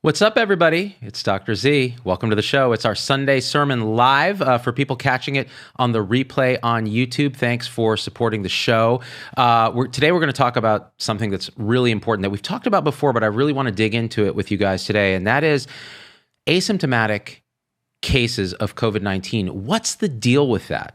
What's up, everybody? It's Dr. Z. Welcome to the show. It's our Sunday sermon live for people catching it on the replay on YouTube. Thanks for supporting the show. Today, we're going to talk about something that's really important that we've talked about before, but I really want to dig into it with you guys today, and that is asymptomatic cases of COVID-19. What's the deal with that?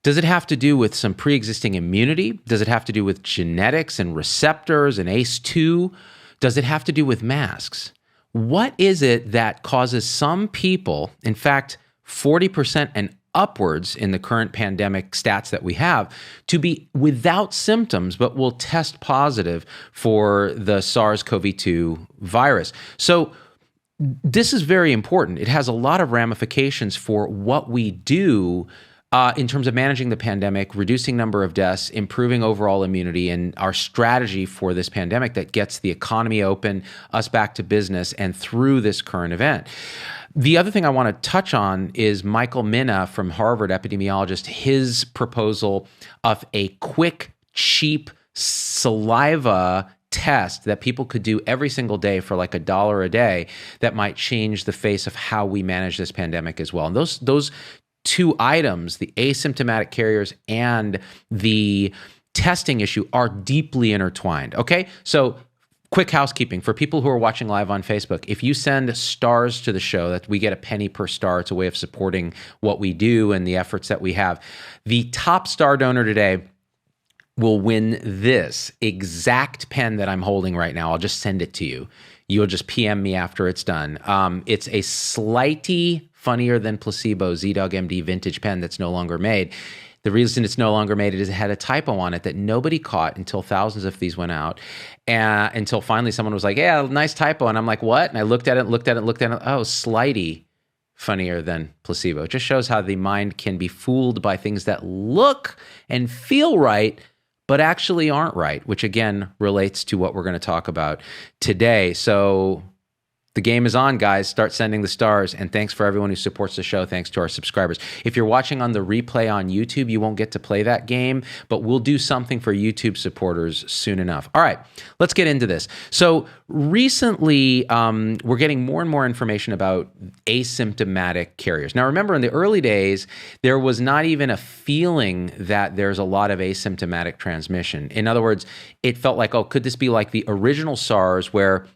Does it have to do with some pre-existing immunity? Does it have to do with genetics and receptors and ACE2? Does it have to do with masks? What is it that causes some people, in fact, 40% and upwards in the current pandemic stats that we have, to be without symptoms but will test positive for the SARS-CoV-2 virus? So this is very important. It has a lot of ramifications for what we do in terms of managing the pandemic, reducing number of deaths, improving overall immunity, and our strategy for this pandemic that gets the economy open, us back to business, and through this current event. The other thing I want to touch on is Michael Mina from Harvard, epidemiologist, his proposal of a quick, cheap saliva test that people could do every single day for like $1 a day that might change the face of how we manage this pandemic as well. And those two items, the asymptomatic carriers and the testing issue, are deeply intertwined. Okay, so quick housekeeping for people who are watching live on Facebook. If you send stars to the show, that we get a penny per star. It's a way of supporting what we do and the efforts that we have. The top star donor today will win this exact pen that I'm holding right now. I'll just send it to you. You'll just PM me after it's done. It's a Slightly Funnier Than Placebo ZDog MD vintage pen that's no longer made. The reason it's no longer made is it had a typo on it that nobody caught until thousands of these went out, until finally someone was like, yeah, nice typo. And I'm like, what? And I looked at it. Oh, Slightly Funnier Than Placebo. It just shows how the mind can be fooled by things that look and feel right, but actually aren't right, which again relates to what we're going to talk about today. So the game is on, guys. Start sending the stars. And thanks for everyone who supports the show. Thanks to our subscribers. If you're watching on the replay on YouTube, you won't get to play that game, but we'll do something for YouTube supporters soon enough. All right, let's get into this. So recently, we're getting more and more information about asymptomatic carriers. Now, remember, in the early days, there was not even a feeling that there's a lot of asymptomatic transmission. In other words, it felt like, oh, could this be like the original SARS, where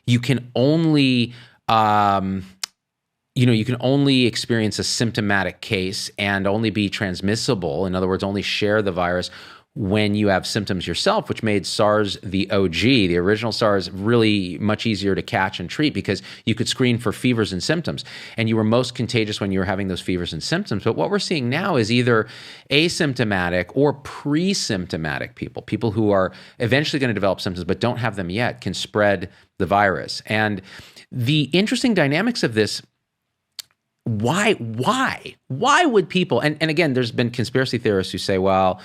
you can only, you can only experience a symptomatic case and only be transmissible. In other words, only share the virus when you have symptoms yourself, which made SARS the OG, the original SARS, really much easier to catch and treat because you could screen for fevers and symptoms. And you were most contagious when you were having those fevers and symptoms. But what we're seeing now is either asymptomatic or pre-symptomatic people who are eventually going to develop symptoms but don't have them yet, can spread the virus. And the interesting dynamics of this, why would people, and again, there's been conspiracy theorists who say, well,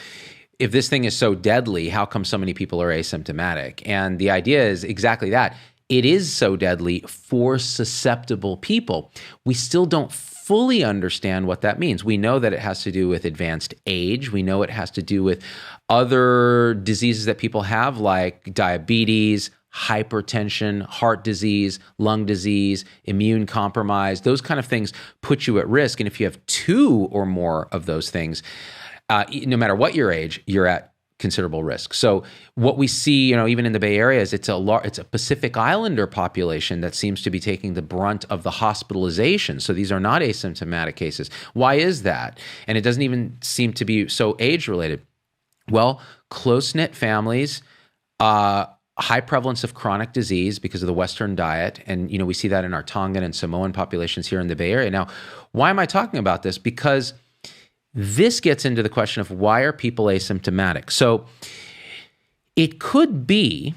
if this thing is so deadly, how come so many people are asymptomatic? And the idea is exactly that. It is so deadly for susceptible people. We still don't fully understand what that means. We know that it has to do with advanced age. We know it has to do with other diseases that people have, like diabetes, hypertension, heart disease, lung disease, immune compromise. Those kind of things put you at risk. And if you have two or more of those things, no matter what your age, you're at considerable risk. So what we see, even in the Bay Area, is it's a Pacific Islander population that seems to be taking the brunt of the hospitalization. So these are not asymptomatic cases. Why is that? And it doesn't even seem to be so age-related. Well, close-knit families, high prevalence of chronic disease because of the Western diet. And, we see that in our Tongan and Samoan populations here in the Bay Area. Now, why am I talking about this? Because this gets into the question of why are people asymptomatic? So it could be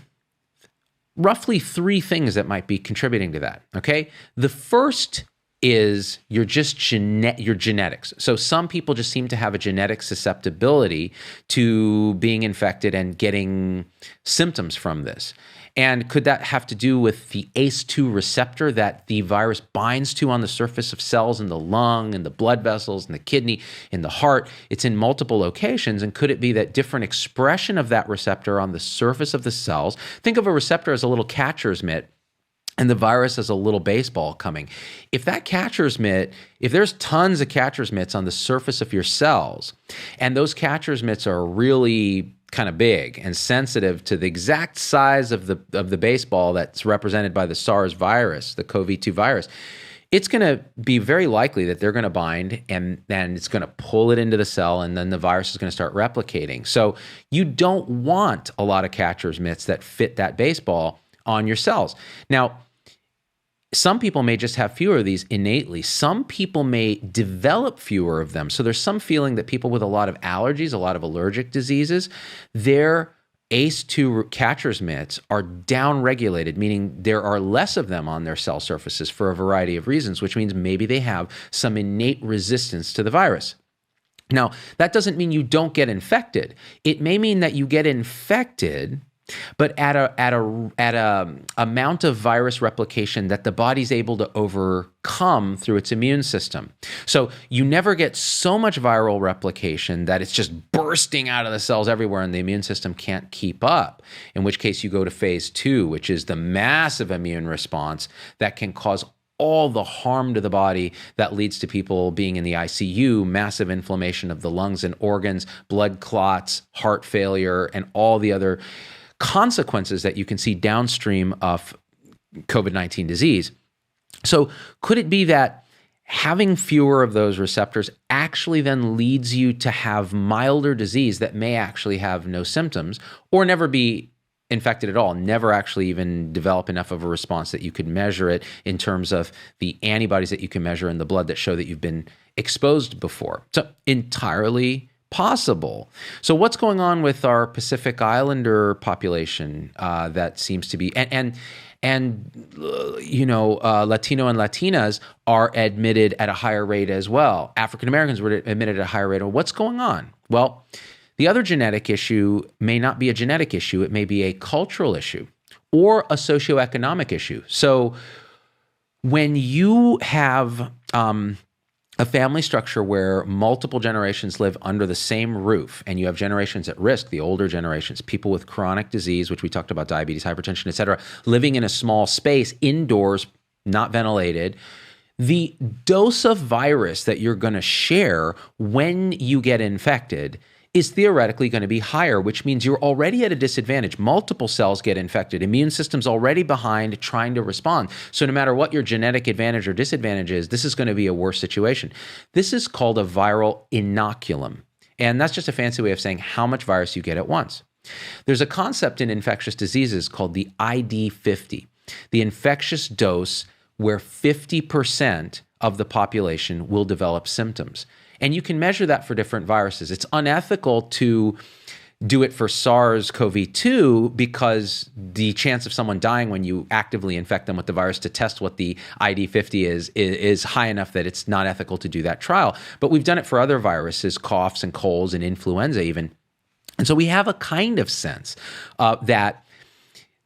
roughly three things that might be contributing to that, okay? The first is your genetics. So some people just seem to have a genetic susceptibility to being infected and getting symptoms from this. And could that have to do with the ACE2 receptor that the virus binds to on the surface of cells in the lung, in the blood vessels, in the kidney, in the heart? It's in multiple locations. And could it be that different expression of that receptor on the surface of the cells? Think of a receptor as a little catcher's mitt. and the virus is a little baseball coming. If that catcher's mitt, if there's tons of catcher's mitts on the surface of your cells, and those catcher's mitts are really kind of big and sensitive to the exact size of the baseball that's represented by the SARS virus, the CoV-2 virus, it's going to be very likely that they're going to bind, and then it's going to pull it into the cell, and then the virus is going to start replicating. So you don't want a lot of catcher's mitts that fit that baseball on your cells. Now, some people may just have fewer of these innately. Some people may develop fewer of them. So there's some feeling that people with a lot of allergies, a lot of allergic diseases, their ACE2 catcher's mitts are downregulated, meaning there are less of them on their cell surfaces for a variety of reasons, which means maybe they have some innate resistance to the virus. Now, that doesn't mean you don't get infected. It may mean that you get infected, but at a amount of virus replication that the body's able to overcome through its immune system. So you never get so much viral replication that it's just bursting out of the cells everywhere and the immune system can't keep up, in which case you go to phase 2, which is the massive immune response that can cause all the harm to the body that leads to people being in the ICU, massive inflammation of the lungs and organs, blood clots, heart failure, and all the other consequences that you can see downstream of COVID-19 disease. So could it be that having fewer of those receptors actually then leads you to have milder disease that may actually have no symptoms or never be infected at all, never actually even develop enough of a response that you could measure it in terms of the antibodies that you can measure in the blood that show that you've been exposed before? So entirely possible. So what's going on with our Pacific Islander population that seems to be, Latino and Latinas are admitted at a higher rate as well. African Americans were admitted at a higher rate. What's going on? Well, the other genetic issue may not be a genetic issue. It may be a cultural issue or a socioeconomic issue. So when you have a family structure where multiple generations live under the same roof, and you have generations at risk, the older generations, people with chronic disease, which we talked about, diabetes, hypertension, et cetera, living in a small space, indoors, not ventilated, the dose of virus that you're going to share when you get infected is theoretically going to be higher, which means you're already at a disadvantage. Multiple cells get infected. Immune system's already behind trying to respond. So no matter what your genetic advantage or disadvantage is, this is going to be a worse situation. This is called a viral inoculum. And that's just a fancy way of saying how much virus you get at once. There's a concept in infectious diseases called the ID50, the infectious dose where 50% of the population will develop symptoms. And you can measure that for different viruses. It's unethical to do it for SARS-CoV-2 because the chance of someone dying when you actively infect them with the virus to test what the ID50 is high enough that it's not ethical to do that trial. But we've done it for other viruses, coughs and colds and influenza even. And so we have a kind of sense that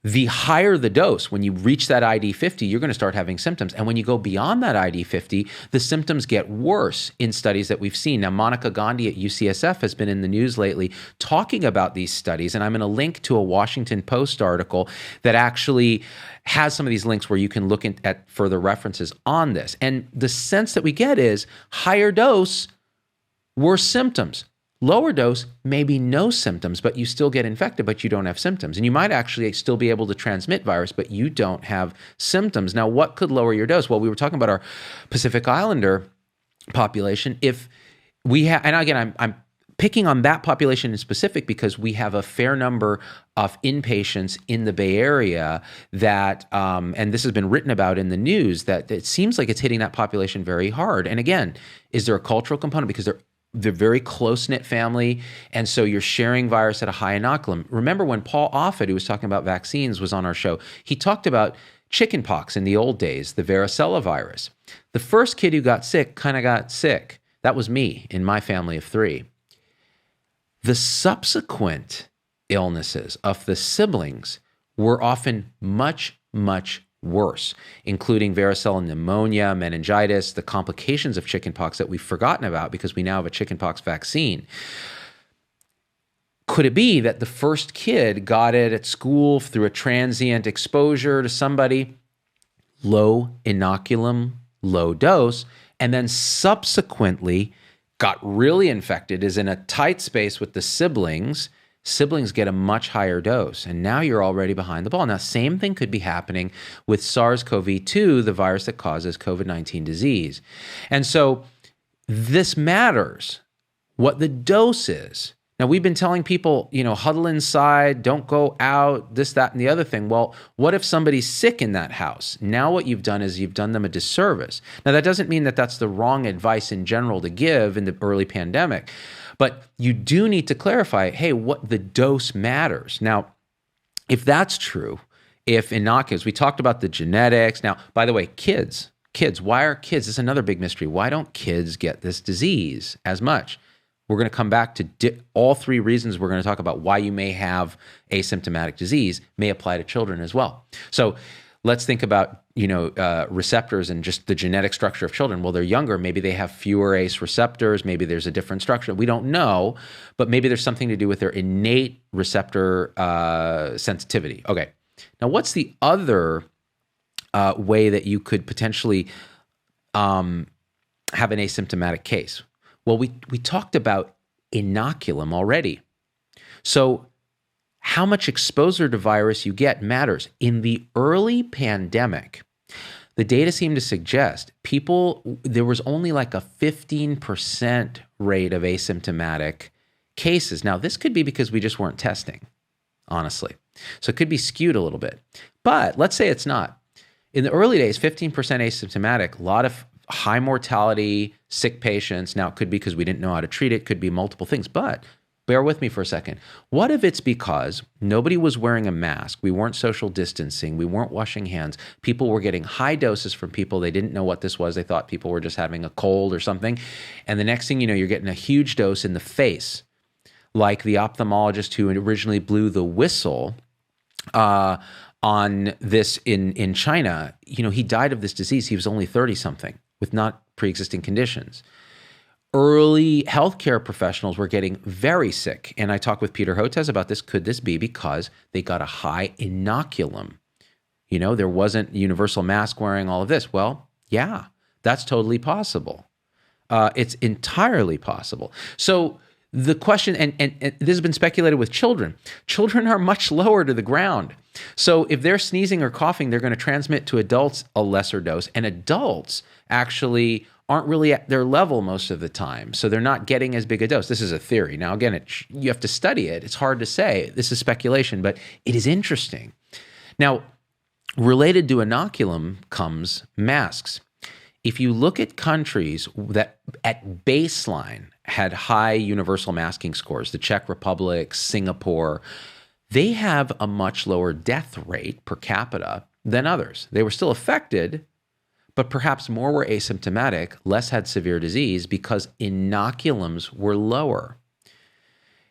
the higher the dose, when you reach that ID50, you're going to start having symptoms. And when you go beyond that ID50, the symptoms get worse in studies that we've seen. Now, Monica Gandhi at UCSF has been in the news lately talking about these studies. And I'm going to link to a Washington Post article that actually has some of these links where you can look at further references on this. And the sense that we get is higher dose, worse symptoms. Lower dose, maybe no symptoms, but you still get infected, but you don't have symptoms. And you might actually still be able to transmit virus, but you don't have symptoms. Now, what could lower your dose? Well, we were talking about our Pacific Islander population. If we have, and again, I'm picking on that population in specific because we have a fair number of inpatients in the Bay Area that, and this has been written about in the news, that it seems like it's hitting that population very hard. And again, is there a cultural component? Because they're very close-knit family, and so you're sharing virus at a high inoculum. Remember when Paul Offit, who was talking about vaccines, was on our show, he talked about chickenpox in the old days, the varicella virus. The first kid who got sick kind of got sick. That was me in my family of 3. The subsequent illnesses of the siblings were often much, much worse, including varicella pneumonia, meningitis, the complications of chickenpox that we've forgotten about because we now have a chickenpox vaccine. Could it be that the first kid got it at school through a transient exposure to somebody low inoculum, low dose, and then subsequently got really infected, is in a tight space with the siblings. Siblings get a much higher dose, and now you're already behind the ball. Now, same thing could be happening with SARS-CoV-2, the virus that causes COVID-19 disease. And so this matters, what the dose is. Now, we've been telling people, huddle inside, don't go out, this, that, and the other thing. Well, what if somebody's sick in that house? Now what you've done is you've done them a disservice. Now, that doesn't mean that that's the wrong advice in general to give in the early pandemic, but you do need to clarify, hey, what the dose matters. Now, if that's true, if inoculums, we talked about the genetics. Now, by the way, kids, why are kids? This is another big mystery. Why don't kids get this disease as much? We're going to come back to all three reasons we're going to talk about why you may have asymptomatic disease may apply to children as well. So let's think about, receptors and just the genetic structure of children. Well, they're younger. Maybe they have fewer ACE receptors. Maybe there's a different structure. We don't know, but maybe there's something to do with their innate receptor sensitivity. Okay. Now, what's the other way that you could potentially have an asymptomatic case? Well, we talked about inoculum already. So how much exposure to virus you get matters. In the early pandemic, the data seemed to suggest there was only like a 15% rate of asymptomatic cases. Now, this could be because we just weren't testing, honestly. So it could be skewed a little bit. But let's say it's not. In the early days, 15% asymptomatic, a lot of high mortality, sick patients. Now, it could be because we didn't know how to treat it, could be multiple things, but bear with me for a second. What if it's because nobody was wearing a mask, we weren't social distancing, we weren't washing hands, people were getting high doses from people, they didn't know what this was, they thought people were just having a cold or something, and the next thing you know, you're getting a huge dose in the face, like the ophthalmologist who originally blew the whistle on this in China. He died of this disease. He was only 30-something with not pre-existing conditions. Early healthcare professionals were getting very sick. And I talked with Peter Hotez about this. Could this be because they got a high inoculum? There wasn't universal mask wearing, all of this. Well, yeah, that's totally possible. It's entirely possible. So the question, and this has been speculated with children. Children are much lower to the ground. So if they're sneezing or coughing, they're going to transmit to adults a lesser dose. And adults actually aren't really at their level most of the time. So they're not getting as big a dose. This is a theory. Now, again, you have to study it. It's hard to say. This is speculation, but it is interesting. Now, related to inoculum comes masks. If you look at countries that at baseline had high universal masking scores, the Czech Republic, Singapore, they have a much lower death rate per capita than others. They were still affected, but perhaps more were asymptomatic, less had severe disease because inoculums were lower.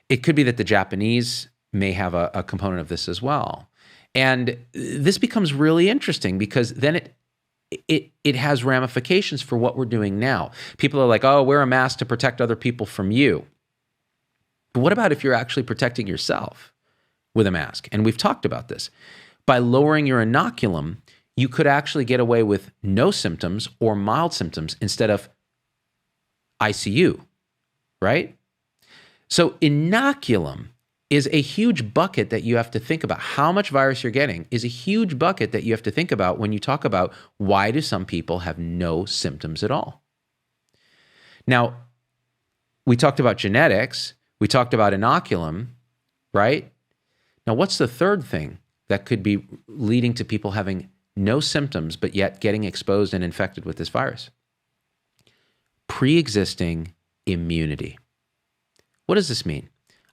It could be that the Japanese may have a component of this as well. And this becomes really interesting because then it has ramifications for what we're doing now. People are like, oh, wear a mask to protect other people from you. But what about if you're actually protecting yourself with a mask? And we've talked about this. By lowering your inoculum, you could actually get away with no symptoms or mild symptoms instead of ICU, right? So inoculum is a huge bucket that you have to think about. How much virus you're getting is a huge bucket that you have to think about when you talk about why do some people have no symptoms at all. Now, we talked about genetics. We talked about inoculum, right? Now, what's the third thing that could be leading to people having no symptoms, but yet getting exposed and infected with this virus? Pre-existing immunity. What does this mean?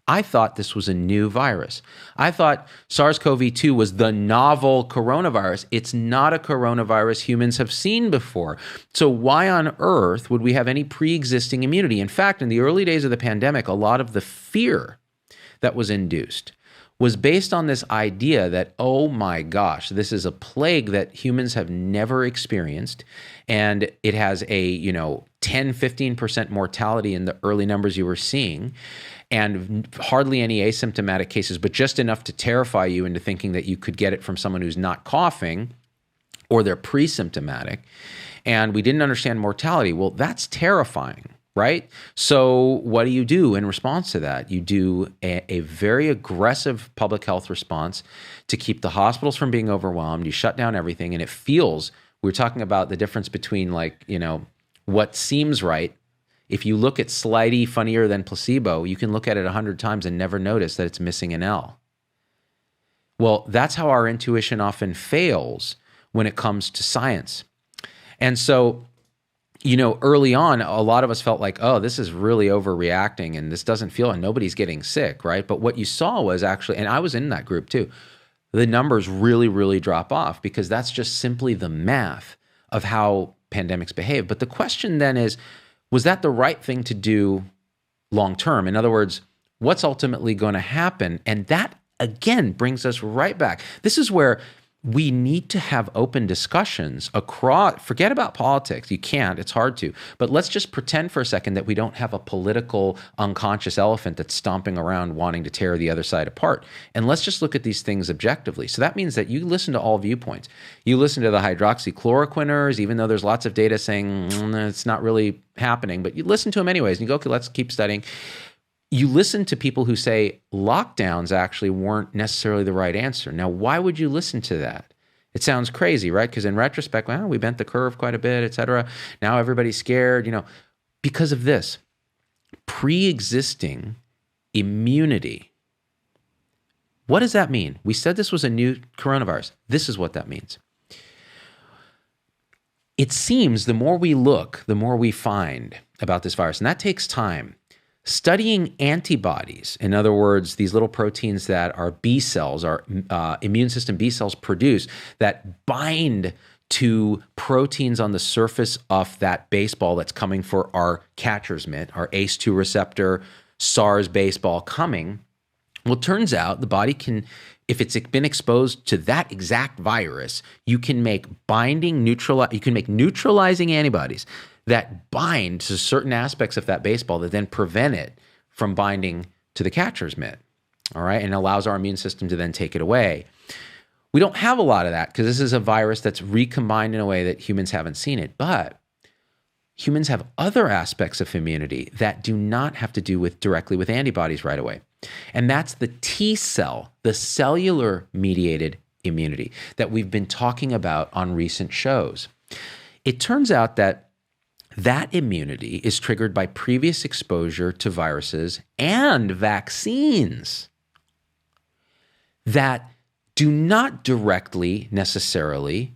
I thought this was a new virus. I thought SARS-CoV-2 was the novel coronavirus. It's not a coronavirus humans have seen before. So why on earth would we have any pre-existing immunity? In fact, in the early days of the pandemic, a lot of the fear that was induced was based on this idea that, oh my gosh, this is a plague that humans have never experienced, and it has a 10, 15% mortality in the early numbers you were seeing, and hardly any asymptomatic cases, but just enough to terrify you into thinking that you could get it from someone who's not coughing. or they're pre-symptomatic, and we didn't understand mortality. Well, that's terrifying, right? So what do you do in response to that? You do a very aggressive public health response to keep the hospitals from being overwhelmed. You shut down everything, and it feels, we're talking about the difference between what seems right. If you look at Slidey funnier than placebo, you can look at it 100 times and never notice that it's missing an L. Well, that's how our intuition often fails when it comes to science. And so, early on, a lot of us felt like, oh, this is really overreacting and this doesn't feel, and nobody's getting sick, right? But what you saw was actually, and I was in that group too, the numbers really, really drop off because that's just simply the math of how pandemics behave. But the question then is, was that the right thing to do long term? In other words, what's ultimately going to happen? And that, again, brings us right back. This is where we need to have open discussions across, forget about politics. You can't, it's hard to, but let's just pretend for a second that we don't have a political unconscious elephant that's stomping around wanting to tear the other side apart. And let's just look at these things objectively. So that means that you listen to all viewpoints. You listen to the hydroxychloroquiners, even though there's lots of data saying it's not really happening, but you listen to them anyways and you go, okay, let's keep studying. You listen to people who say lockdowns actually weren't necessarily the right answer. Now, why would you listen to that? It sounds crazy, right? Because in retrospect, well, we bent the curve quite a bit, et cetera. Now everybody's scared, because of this pre-existing immunity. What does that mean? We said this was a new coronavirus. This is what that means. It seems the more we look, the more we find about this virus, and that takes time. Studying antibodies, in other words, these little proteins that our B cells, our immune system B cells produce that bind to proteins on the surface of that baseball that's coming for our catcher's mitt, our ACE2 receptor, SARS baseball coming. Well, it turns out the body can, if it's been exposed to that exact virus, you can make neutralizing antibodies that bind to certain aspects of that baseball that then prevent it from binding to the catcher's mitt, all right, and allows our immune system to then take it away. We don't have a lot of that because this is a virus that's recombined in a way that humans haven't seen it, but humans have other aspects of immunity that do not have to do directly with antibodies right away, and that's the Tcell, the cellular mediated immunity that we've been talking about on recent shows. It turns out that immunity is triggered by previous exposure to viruses and vaccines that do not directly necessarily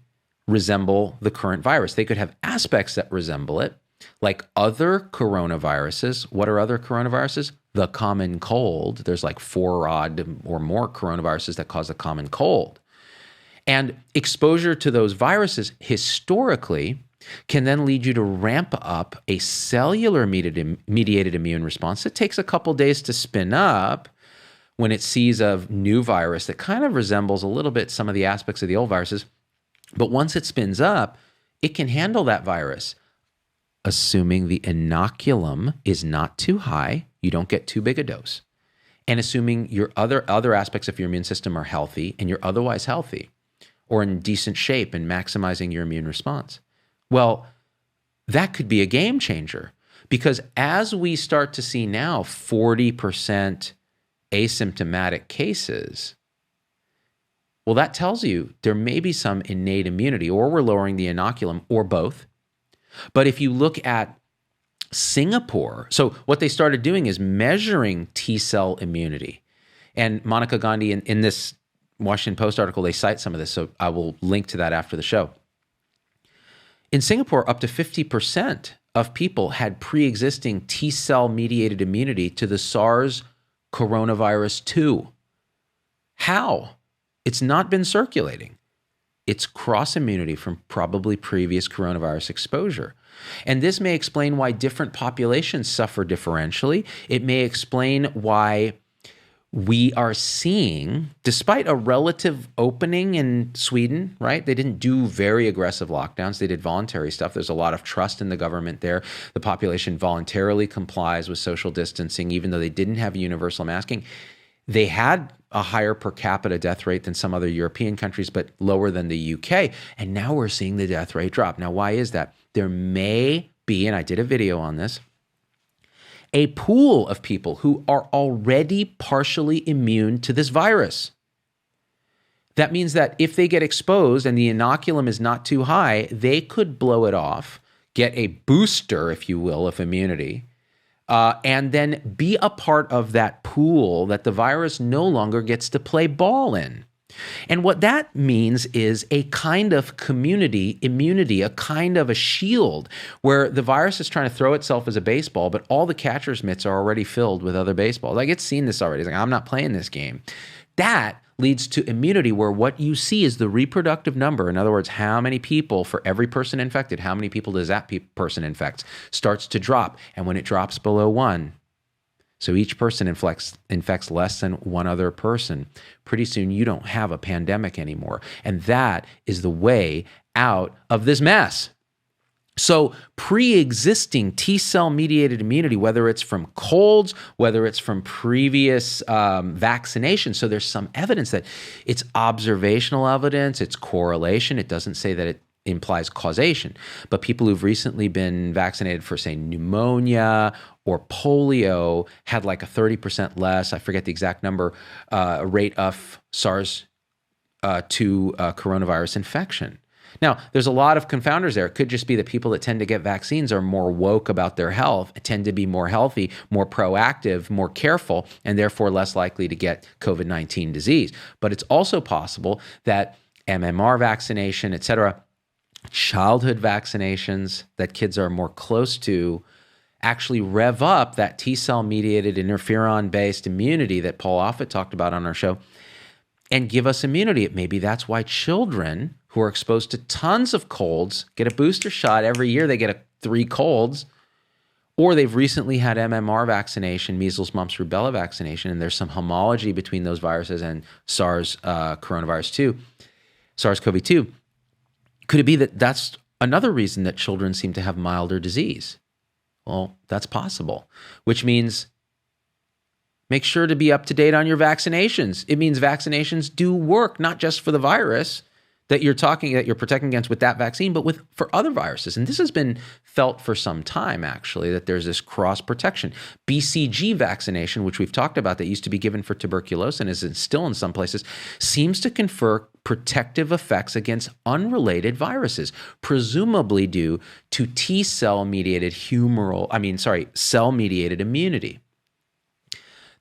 resemble the current virus. They could have aspects that resemble it, like other coronaviruses. What are other coronaviruses? The common cold. There's like 4 odd or more coronaviruses that cause the common cold. And exposure to those viruses historically can then lead you to ramp up a cellular mediated immune response that takes a couple days to spin up when it sees a new virus that kind of resembles a little bit some of the aspects of the old viruses. But once it spins up, it can handle that virus, assuming the inoculum is not too high, you don't get too big a dose, and assuming your other aspects of your immune system are healthy and you're otherwise healthy or in decent shape and maximizing your immune response. Well, that could be a game changer because as we start to see now 40% asymptomatic cases, well, that tells you there may be some innate immunity or we're lowering the inoculum or both. But if you look at Singapore, so what they started doing is measuring T-cell immunity. And Monica Gandhi, in this Washington Post article, they cite some of this, so I will link to that after the show. In Singapore, up to 50% of people had pre-existing T-cell mediated immunity to the SARS coronavirus 2. How? It's not been circulating. It's cross-immunity from probably previous coronavirus exposure. And this may explain why different populations suffer differentially. It may explain why we are seeing, despite a relative opening in Sweden, right? They didn't do very aggressive lockdowns. They did voluntary stuff. There's a lot of trust in the government there. The population voluntarily complies with social distancing, even though they didn't have universal masking. They had a higher per capita death rate than some other European countries, but lower than the UK. And now we're seeing the death rate drop. Now, why is that? There may be, and I did a video on this, a pool of people who are already partially immune to this virus. That means that if they get exposed and the inoculum is not too high, they could blow it off, get a booster, if you will, of immunity, and then be a part of that pool that the virus no longer gets to play ball in. And what that means is a kind of community immunity, a kind of a shield where the virus is trying to throw itself as a baseball, but all the catcher's mitts are already filled with other baseballs. Like, it's seen this already. It's like, I'm not playing this game. That leads to immunity, where what you see is the reproductive number. In other words, how many people for every person infected, how many people does that person infect, starts to drop. And when it drops below 1, so each person infects less than one other person, pretty soon you don't have a pandemic anymore. And that is the way out of this mess. So pre-existing T-cell mediated immunity, whether it's from colds, whether it's from previous vaccination, so there's some evidence that it's observational evidence, it's correlation. It doesn't say that it implies causation, but people who've recently been vaccinated for, say, pneumonia or polio had like a 30% less, I forget the exact number, rate of SARS-2 coronavirus infection. Now, there's a lot of confounders there. It could just be that people that tend to get vaccines are more woke about their health, tend to be more healthy, more proactive, more careful, and therefore less likely to get COVID-19 disease. But it's also possible that MMR vaccination, et cetera, childhood vaccinations that kids are more close to actually rev up that T-cell mediated interferon-based immunity that Paul Offit talked about on our show and give us immunity. Maybe that's why children who are exposed to tons of colds get a booster shot every year. They get 3 colds, or they've recently had MMR vaccination, measles, mumps, rubella vaccination, and there's some homology between those viruses and SARS-CoV-2. Could it be that that's another reason that children seem to have milder disease? Well, that's possible, which means make sure to be up to date on your vaccinations. It means vaccinations do work, not just for the virus that you're protecting against with that vaccine, but for other viruses. And this has been felt for some time, actually, that there's this cross protection. BCG vaccination, which we've talked about, that used to be given for tuberculosis and is still in some places, seems to confer protective effects against unrelated viruses, presumably due to cell mediated immunity.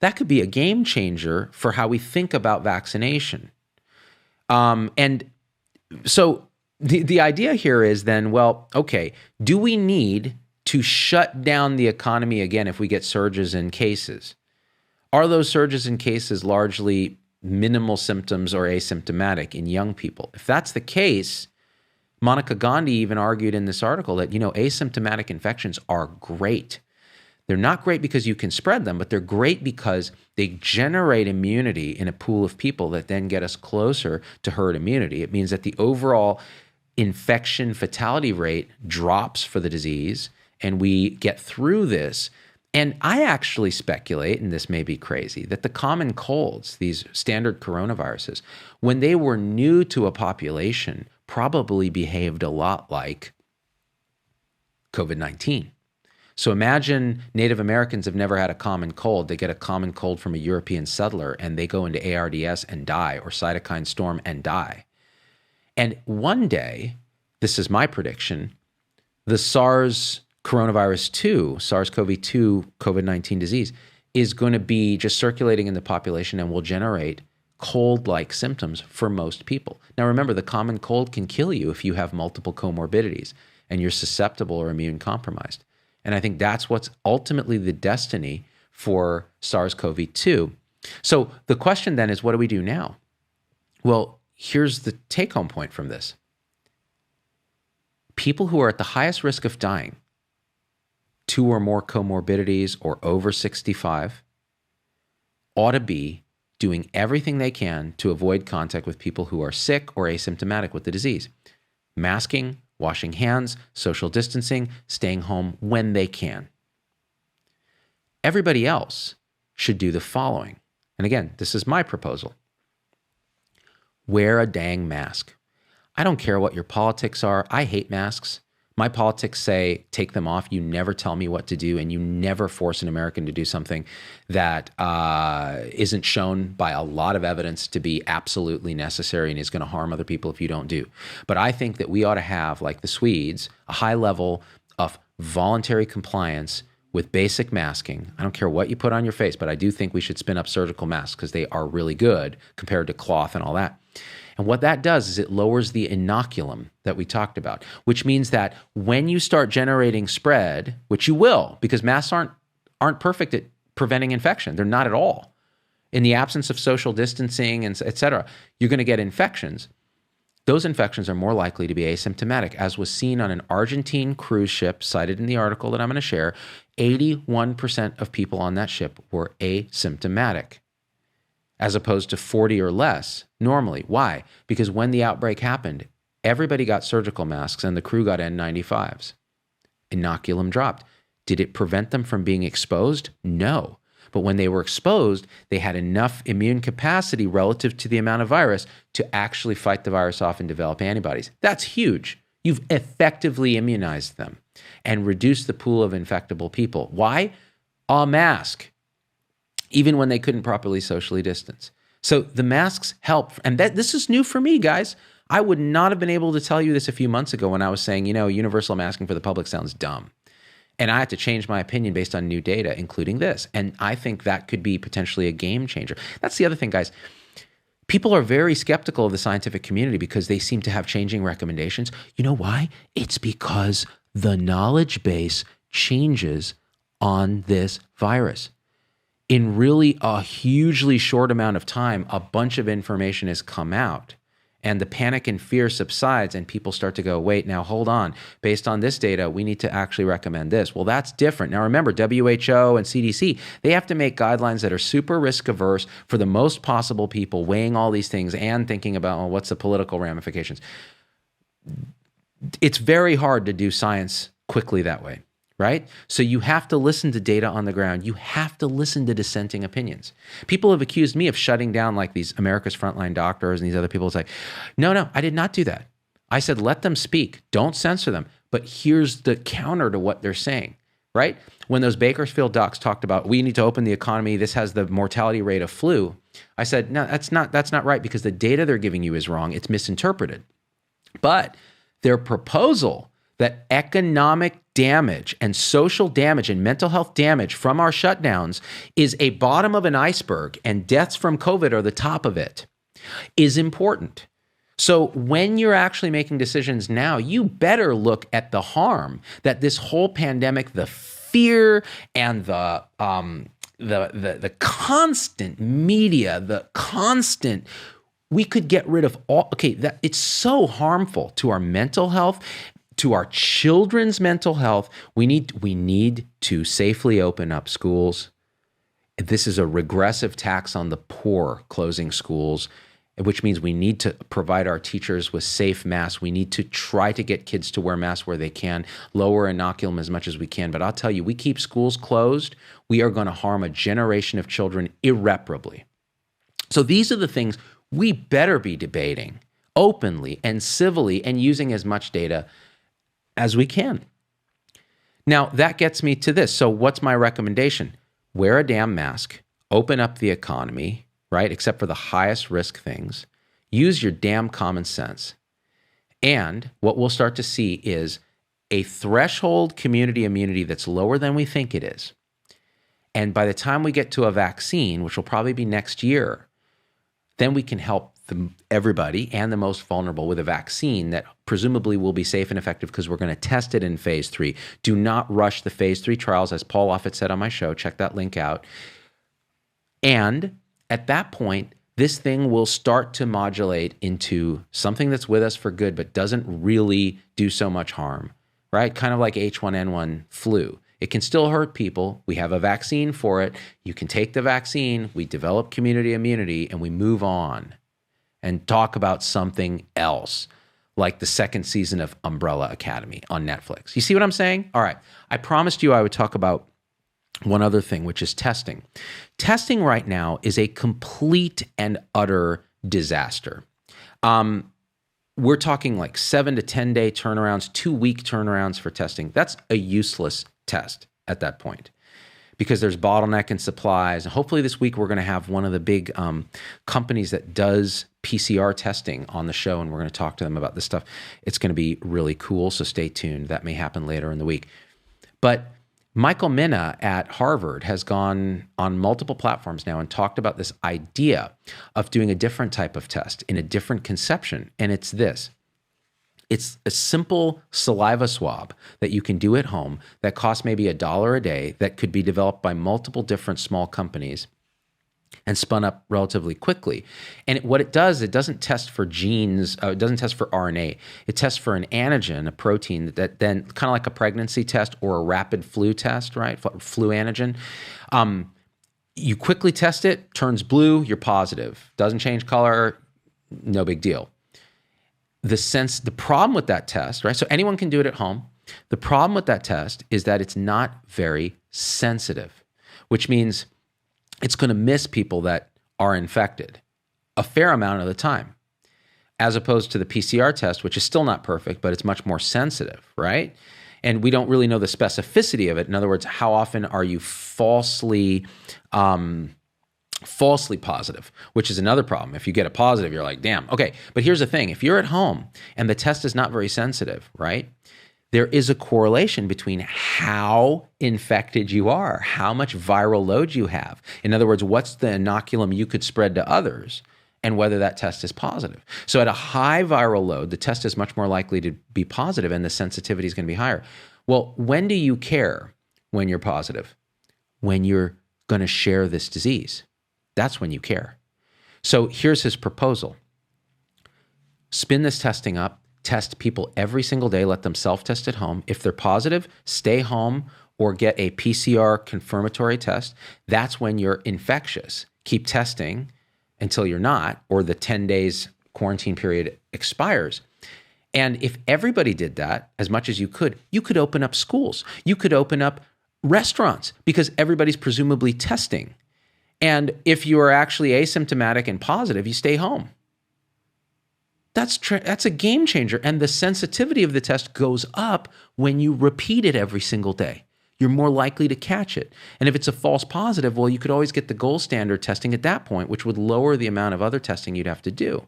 That could be a game changer for how we think about vaccination. And so the idea here is then, well, okay, do we need to shut down the economy again if we get surges in cases? Are those surges in cases largely minimal symptoms or asymptomatic in young people? If that's the case, Monica Gandhi even argued in this article that, asymptomatic infections are great. They're not great because you can spread them, but they're great because they generate immunity in a pool of people that then get us closer to herd immunity. It means that the overall infection fatality rate drops for the disease, and we get through this. And I actually speculate, and this may be crazy, that the common colds, these standard coronaviruses, when they were new to a population, probably behaved a lot like COVID-19. So imagine Native Americans have never had a common cold. They get a common cold from a European settler and they go into ARDS and die, or cytokine storm and die. And one day, this is my prediction, the SARS-CoV-2 COVID-19 disease is going to be just circulating in the population and will generate cold-like symptoms for most people. Now remember, the common cold can kill you if you have multiple comorbidities and you're susceptible or immune compromised. And I think that's what's ultimately the destiny for SARS-CoV-2. So the question then is, what do we do now? Well, here's the take-home point from this. People who are at the highest risk of dying, 2 or more comorbidities or over 65, ought to be doing everything they can to avoid contact with people who are sick or asymptomatic with the disease. Masking, washing hands, social distancing, staying home when they can. Everybody else should do the following. and again, this is my proposal, wear a dang mask. I don't care what your politics are. I hate masks. My politics say, take them off. You never tell me what to do, and you never force an American to do something that isn't shown by a lot of evidence to be absolutely necessary and is going to harm other people if you don't do. But I think that we ought to have, like the Swedes, a high level of voluntary compliance with basic masking. I don't care what you put on your face, but I do think we should spin up surgical masks because they are really good compared to cloth and all that. And what that does is it lowers the inoculum that we talked about, which means that when you start generating spread, which you will, because masks aren't perfect at preventing infection. They're not at all. In the absence of social distancing and et cetera, you're going to get infections. Those infections are more likely to be asymptomatic, as was seen on an Argentine cruise ship cited in the article that I'm going to share. 81% of people on that ship were asymptomatic, as opposed to 40 or less normally. Why? Because when the outbreak happened, everybody got surgical masks and the crew got N95s. Inoculum dropped. Did it prevent them from being exposed? No. But when they were exposed, they had enough immune capacity relative to the amount of virus to actually fight the virus off and develop antibodies. That's huge. You've effectively immunized them and reduced the pool of infectable people. Why? A mask, even when they couldn't properly socially distance. So the masks help. And this is new for me, guys. I would not have been able to tell you this a few months ago when I was saying, universal masking for the public sounds dumb. And I had to change my opinion based on new data, including this. And I think that could be potentially a game changer. That's the other thing, guys. People are very skeptical of the scientific community because they seem to have changing recommendations. You know why? It's because the knowledge base changes on this virus. In really a hugely short amount of time, a bunch of information has come out. And the panic and fear subsides and people start to go, wait, now hold on. Based on this data, we need to actually recommend this. Well, that's different. Now remember, WHO and CDC, they have to make guidelines that are super risk averse for the most possible people, weighing all these things and thinking about, well, what's the political ramifications? It's very hard to do science quickly that way, right? So you have to listen to data on the ground. You have to listen to dissenting opinions. People have accused me of shutting down like these America's Frontline Doctors and these other people. It's like, no, I did not do that. I said, let them speak. Don't censor them. But here's the counter to what they're saying, right? When those Bakersfield docs talked about, we need to open the economy, this has the mortality rate of flu. I said, no, that's not right because the data they're giving you is wrong. It's misinterpreted. But their proposal that economic damage and social damage and mental health damage from our shutdowns is a bottom of an iceberg and deaths from COVID are the top of it is important. So when you're actually making decisions now, you better look at the harm that this whole pandemic, the fear and the constant media, the constant, we could get rid of all, that it's so harmful to our mental health, to our children's mental health. We need to safely open up schools. This is a regressive tax on the poor, closing schools, which means we need to provide our teachers with safe masks. We need to try to get kids to wear masks where they can, lower inoculum as much as we can. But I'll tell you, we keep schools closed, we are going to harm a generation of children irreparably. So these are the things we better be debating openly and civilly and using as much data as we can. Now, that gets me to this. So what's my recommendation? Wear a damn mask, open up the economy, right? Except for the highest risk things. Use your damn common sense. And what we'll start to see is a threshold community immunity that's lower than we think it is. And by the time we get to a vaccine, which will probably be next year, then we can help everybody and the most vulnerable with a vaccine that presumably will be safe and effective because we're going to test it in phase 3. Do not rush the phase 3 trials, as Paul Offit said on my show. Check that link out. And at that point, this thing will start to modulate into something that's with us for good, but doesn't really do so much harm, right? Kind of like H1N1 flu. It can still hurt people. We have a vaccine for it. You can take the vaccine, we develop community immunity, and we move on and talk about something else, like the second season of Umbrella Academy on Netflix. You see what I'm saying? All right. I promised you I would talk about one other thing, which is testing. Testing right now is a complete and utter disaster. We're talking like 7 to 10 day turnarounds, 2-week turnarounds for testing. That's a useless test at that point because there's bottleneck in supplies. And hopefully this week we're going to have one of the big companies that does PCR testing on the show, and we're going to talk to them about this stuff. It's going to be really cool, so stay tuned. That may happen later in the week. But Michael Mina at Harvard has gone on multiple platforms now and talked about this idea of doing a different type of test in a different conception. And it's this. It's a simple saliva swab that you can do at home that costs maybe $1 a day that could be developed by multiple different small companies and spun up relatively quickly. And what it does, it doesn't test for genes, it doesn't test for RNA. It tests for an antigen, a protein that then, kind of like a pregnancy test or a rapid flu test, right? Flu antigen. You quickly test it, turns blue, you're positive. Doesn't change color, no big deal. The problem with that test, right? So anyone can do it at home. The problem with that test is that it's not very sensitive, which means it's going to miss people that are infected a fair amount of the time, as opposed to the PCR test, which is still not perfect, but it's much more sensitive, right? And we don't really know the specificity of it. In other words, how often are you falsely positive, which is another problem. If you get a positive, you're like, damn. Okay, but here's the thing. If you're at home and the test is not very sensitive, right? There is a correlation between how infected you are, how much viral load you have. In other words, what's the inoculum you could spread to others, and whether that test is positive. So at a high viral load, the test is much more likely to be positive and the sensitivity is going to be higher. Well, when do you care when you're positive? When you're going to share this disease. That's when you care. So here's his proposal. Spin this testing up. Test people every single day, let them self-test at home. If they're positive, stay home or get a PCR confirmatory test. That's when you're infectious. Keep testing until you're not, or the 10 days quarantine period expires. And if everybody did that as much as you could open up schools. You could open up restaurants because everybody's presumably testing. And if you are actually asymptomatic and positive, you stay home. That's a game changer. And the sensitivity of the test goes up when you repeat it every single day. You're more likely to catch it. And if it's a false positive, well, you could always get the gold standard testing at that point, which would lower the amount of other testing you'd have to do.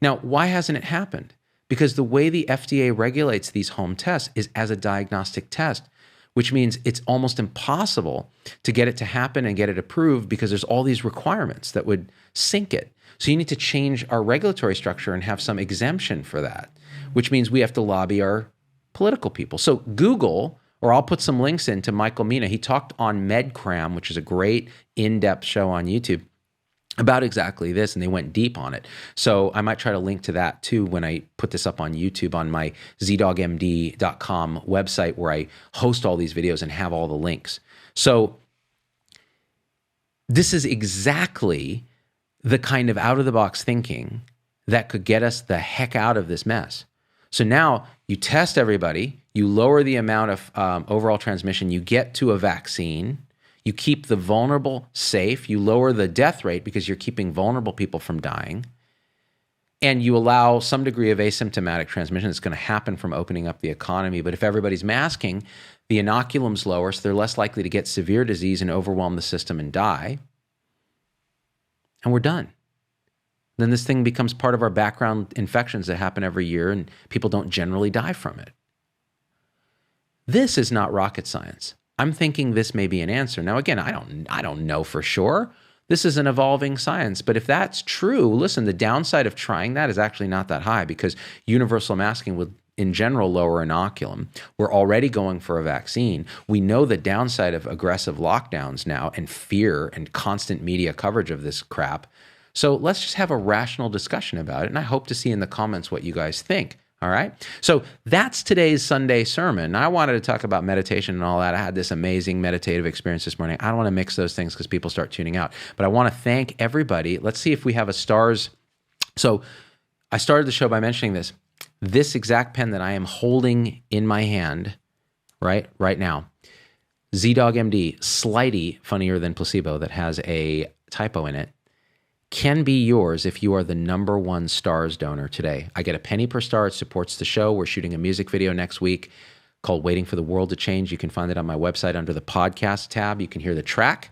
Now, why hasn't it happened? Because the way the FDA regulates these home tests is as a diagnostic test, which means it's almost impossible to get it to happen and get it approved because there's all these requirements that would sink it. So you need to change our regulatory structure and have some exemption for that, which means we have to lobby our political people. So Google, or I'll put some links into Michael Mina. He talked on MedCram, which is a great in-depth show on YouTube, about exactly this, and they went deep on it. So I might try to link to that too when I put this up on YouTube on my zdogmd.com website where I host all these videos and have all the links. So this is exactly the kind of out-of-the-box thinking that could get us the heck out of this mess. So now you test everybody, you lower the amount of overall transmission, you get to a vaccine, you keep the vulnerable safe, you lower the death rate because you're keeping vulnerable people from dying, and you allow some degree of asymptomatic transmission that's going to happen from opening up the economy. But if everybody's masking, the inoculum's lower, so they're less likely to get severe disease and overwhelm the system and die. And we're done. Then this thing becomes part of our background infections that happen every year, and people don't generally die from it. This is not rocket science. I'm thinking this may be an answer. Now, again, I don't know for sure. This is an evolving science. But if that's true, listen, the downside of trying that is actually not that high because universal masking would, in general, lower inoculum. We're already going for a vaccine. We know the downside of aggressive lockdowns now and fear and constant media coverage of this crap. So let's just have a rational discussion about it. And I hope to see in the comments what you guys think. All right. So that's today's Sunday sermon. I wanted to talk about meditation and all that. I had this amazing meditative experience this morning. I don't want to mix those things because people start tuning out. But I want to thank everybody. Let's see if we have a stars. So I started the show by mentioning this. This exact pen that I am holding in my hand right now, ZDoggMD, slightly funnier than placebo, that has a typo in it, can be yours if you are the #1 stars donor today. I get a penny per star. It supports the show. We're shooting a music video next week called Waiting for the World to Change. You can find it on my website under the podcast tab. You can hear the track.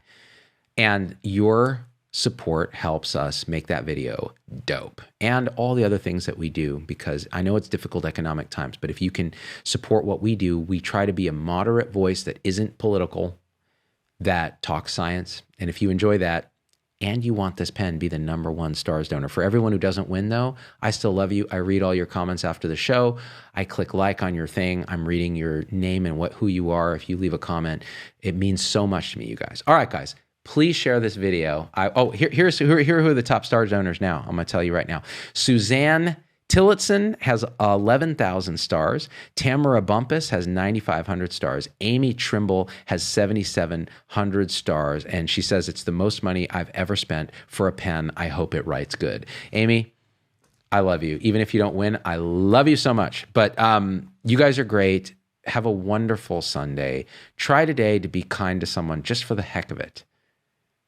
And your support helps us make that video dope and all the other things that we do, because I know it's difficult economic times, but if you can support what we do, we try to be a moderate voice that isn't political, that talks science. And if you enjoy that, and you want this pen, be the #1 stars donor. For everyone who doesn't win, though, I still love you. I read all your comments after the show. I click like on your thing. I'm reading your name and who you are. If you leave a comment, it means so much to me, you guys. All right, guys, please share this video. Here are the top star donors now. I'm going to tell you right now. Suzanne Tillotson has 11,000 stars. Tamara Bumpus has 9,500 stars. Amy Trimble has 7,700 stars. And she says, it's the most money I've ever spent for a pen. I hope it writes good. Amy, I love you. Even if you don't win, I love you so much. But you guys are great. Have a wonderful Sunday. Try today to be kind to someone just for the heck of it.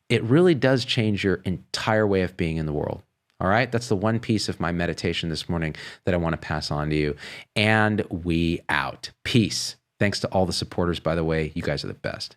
It really does change your entire way of being in the world. All right, that's the one piece of my meditation this morning that I want to pass on to you. And we out. Peace. Thanks to all the supporters, by the way. You guys are the best.